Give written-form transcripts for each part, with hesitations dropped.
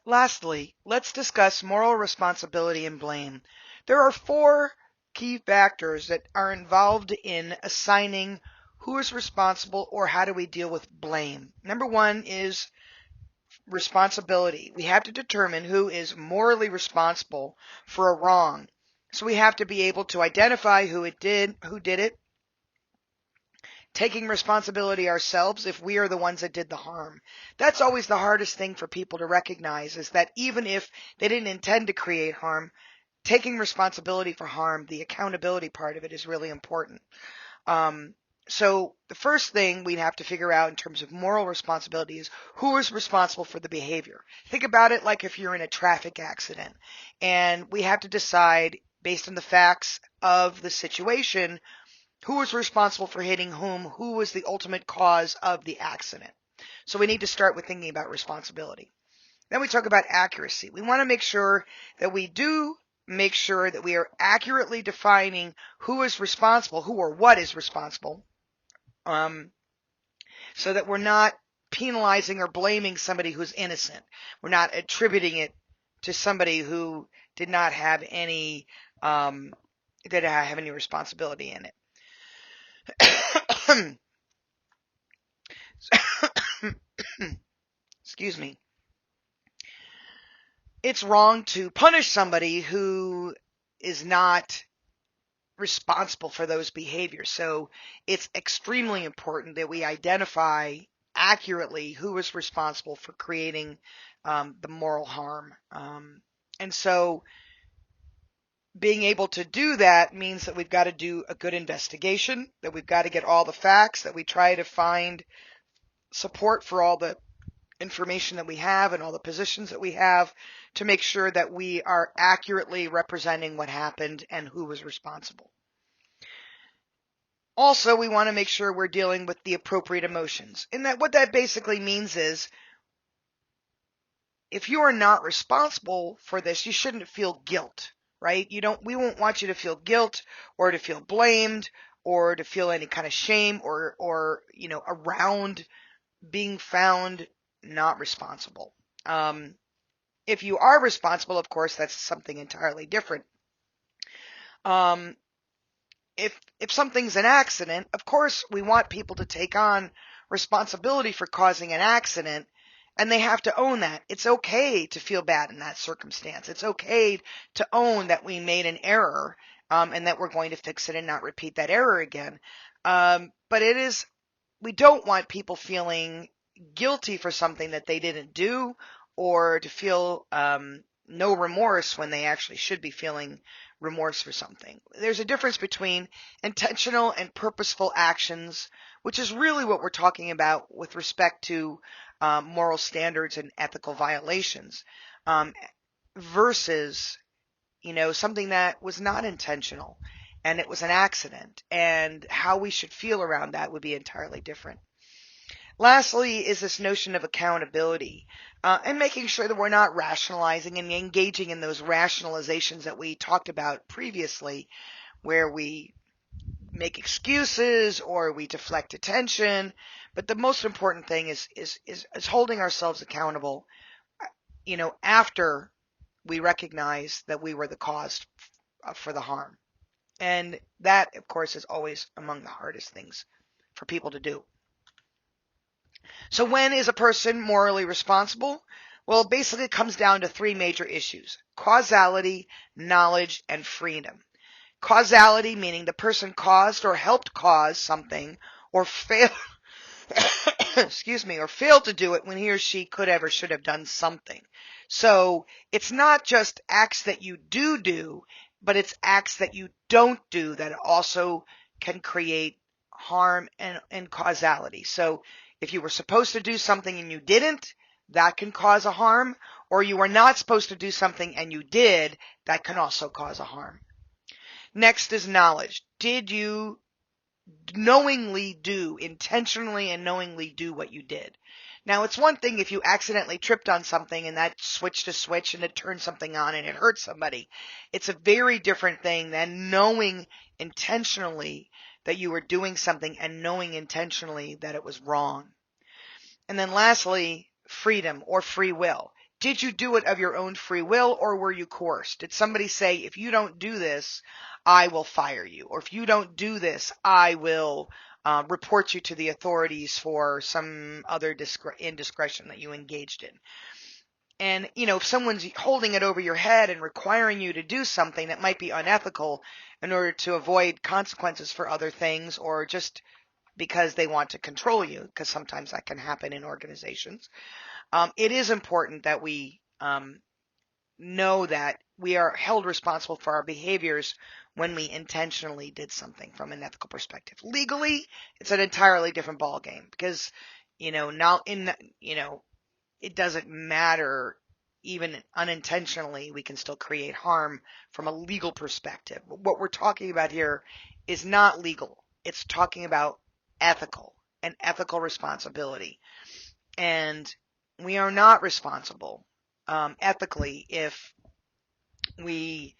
Lastly, let's discuss moral responsibility and blame. There are four key factors that are involved in assigning who is responsible or how do we deal with blame. Number one is responsibility. We have to determine who is morally responsible for a wrong. So we have to be able to identify who did it, taking responsibility ourselves if we are the ones that did the harm. That's always the hardest thing for people to recognize, is that even if they didn't intend to create harm, taking responsibility for harm, the accountability part of it, is really important. So the first thing we'd have to figure out in terms of moral responsibility is who is responsible for the behavior. Think about it like if you're in a traffic accident, and we have to decide based on the facts of the situation who was responsible for hitting whom, who was the ultimate cause of the accident. So we need to start with thinking about responsibility. Then we talk about accuracy. We want to make sure that we are accurately defining who is responsible, who or what is responsible, so that we're not penalizing or blaming somebody who's innocent. We're not attributing it to somebody who did not have any responsibility in it. Excuse me. It's wrong to punish somebody who is not responsible for those behaviors. So it's extremely important that we identify accurately who is responsible for creating the moral harm. And so being able to do that means that we've got to do a good investigation, that we've got to get all the facts, that we try to find support for all the information that we have and all the positions that we have to make sure that we are accurately representing what happened and who was responsible. Also, we want to make sure we're dealing with the appropriate emotions. And that what that basically means is if you are not responsible for this, you shouldn't feel guilt, right? We won't want you to feel guilt or to feel blamed or to feel any kind of shame or around being found not responsible. If you are responsible, of course, that's something entirely different. If something's an accident, of course, we want people to take on responsibility for causing an accident, and they have to own that. It's okay to feel bad in that circumstance. It's okay to own that we made an error, and that we're going to fix it and not repeat that error again. But we don't want people feeling guilty for something that they didn't do, or to feel no remorse when they actually should be feeling remorse for something. There's a difference between intentional and purposeful actions, which is really what we're talking about with respect to moral standards and ethical violations, versus something that was not intentional and it was an accident, and how we should feel around that would be entirely different. Lastly is this notion of accountability, and making sure that we're not rationalizing and engaging in those rationalizations that we talked about previously, where we make excuses or we deflect attention. But the most important thing is holding ourselves accountable, after we recognize that we were the cause for the harm. And that, of course, is always among the hardest things for people to do. So when is a person morally responsible? Well, it basically comes down to three major issues: causality, knowledge, and freedom. Causality, meaning the person caused or helped cause something, or failed or failed to do it when he or she could have or should have done something. So it's not just acts that you do, but it's acts that you don't do that also can create harm and causality. So if you were supposed to do something and you didn't, that can cause a harm, or you were not supposed to do something and you did, that can also cause a harm. Next is knowledge. Did you intentionally and knowingly do what you did? Now, it's one thing if you accidentally tripped on something and that switched a switch and it turned something on and it hurt somebody. It's a very different thing than knowing intentionally that you were doing something and knowing intentionally that it was wrong. And then lastly, freedom or free will. did you do it of your own free will, or were you coerced? Did somebody say, if you don't do this, I will fire you, or if you don't do this, I will report you to the authorities for some other indiscretion that you engaged in? And, if someone's holding it over your head and requiring you to do something that might be unethical in order to avoid consequences for other things, or just because they want to control you, because sometimes that can happen in organizations, it is important that we know that we are held responsible for our behaviors when we intentionally did something from an ethical perspective. Legally, it's an entirely different ballgame, because, now it doesn't matter. Even unintentionally, we can still create harm from a legal perspective. What we're talking about here is not legal. It's talking about ethical and ethical responsibility. And we are not responsible ethically if we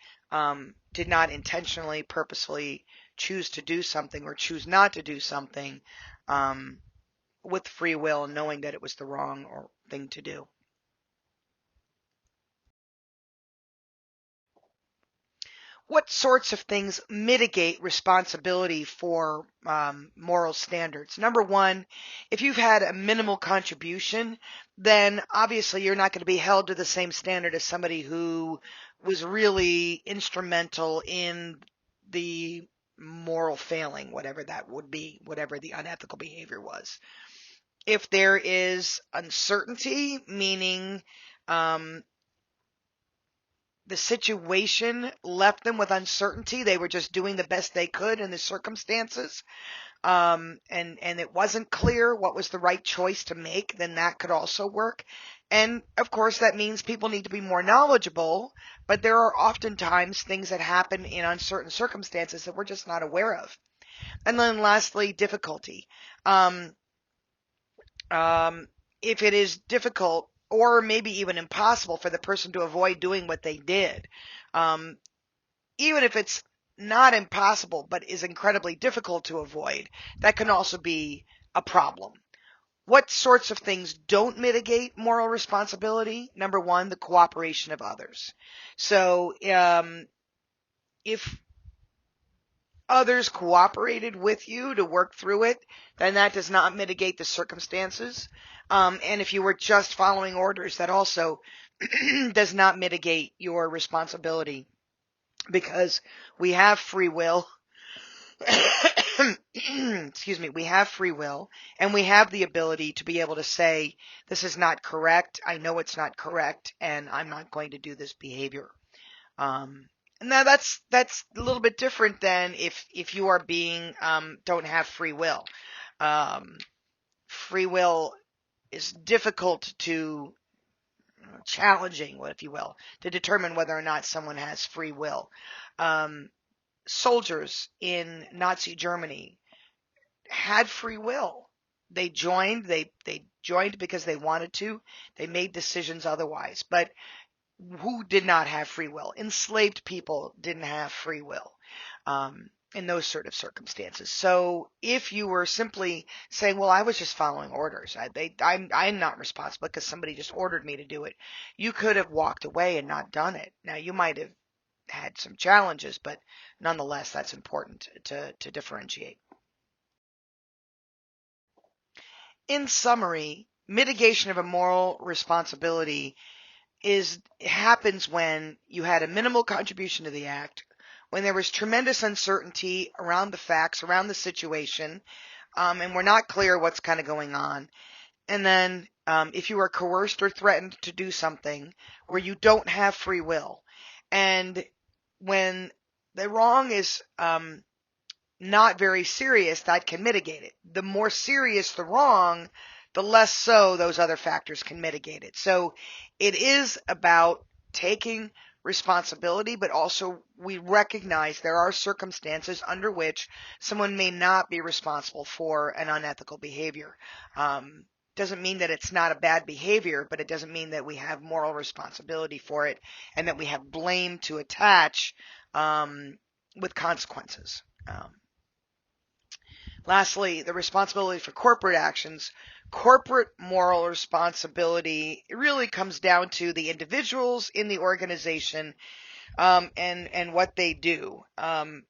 did not intentionally, purposefully choose to do something or choose not to do something with free will, knowing that it was the wrong thing to do. What sorts of things mitigate responsibility for moral standards? Number one, if you've had a minimal contribution, then obviously you're not going to be held to the same standard as somebody who was really instrumental in the moral failing, whatever that would be, whatever the unethical behavior was. If there is uncertainty, meaning the situation left them with uncertainty. They were just doing the best they could in the circumstances. And it wasn't clear what was the right choice to make, then that could also work. And of course, that means people need to be more knowledgeable, but there are oftentimes things that happen in uncertain circumstances that we're just not aware of. And then lastly, difficulty. If it is difficult, or maybe even impossible, for the person to avoid doing what they did, even if it's not impossible but is incredibly difficult to avoid, that can also be a problem. What sorts of things don't mitigate moral responsibility? Number one, the cooperation of others. So if others cooperated with you to work through it, then that does not mitigate the circumstances. And if you were just following orders, that also does not mitigate your responsibility, because we have free will. Excuse me, we have free will, and we have the ability to be able to say, this is not correct, I know it's not correct, and I'm not going to do this behavior. Now that's a little bit different than if you are don't have free will. Free will is difficult to, challenging, if you will, to determine whether or not someone has free will. Soldiers in Nazi Germany had free will. They joined because they wanted to. They made decisions otherwise. But who did not have free will? Enslaved people didn't have free will in those sort of circumstances. So if you were simply saying, well, I was just following orders, I'm not responsible because somebody just ordered me to do it, you could have walked away and not done it. Now, you might have had some challenges, but nonetheless, that's important to differentiate. In summary, mitigation of a moral responsibility happens when you had a minimal contribution to the act, when there was tremendous uncertainty around the facts, around the situation, and we're not clear what's kind of going on. And then if you are coerced or threatened to do something where you don't have free will, and when the wrong is not very serious, that can mitigate it. The more serious the wrong, the less so those other factors can mitigate it. So it is about taking responsibility, but also we recognize there are circumstances under which someone may not be responsible for an unethical behavior. Doesn't mean that it's not a bad behavior, but it doesn't mean that we have moral responsibility for it and that we have blame to attach with consequences. Lastly, the responsibility for corporate actions. corporate moral responsibility really comes down to the individuals in the organization, and what they do. And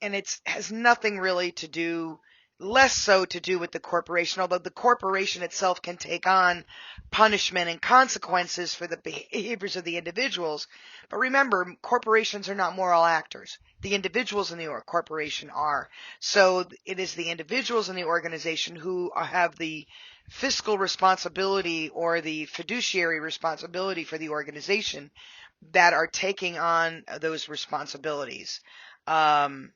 it has nothing really to do, less so to do with the corporation, although the corporation itself can take on punishment and consequences for the behaviors of the individuals. But remember, corporations are not moral actors. The individuals in the corporation are. So it is the individuals in the organization who have the fiscal responsibility or the fiduciary responsibility for the organization that are taking on those responsibilities. Um,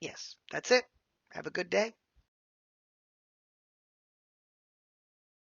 Yes, that's it. Have a good day.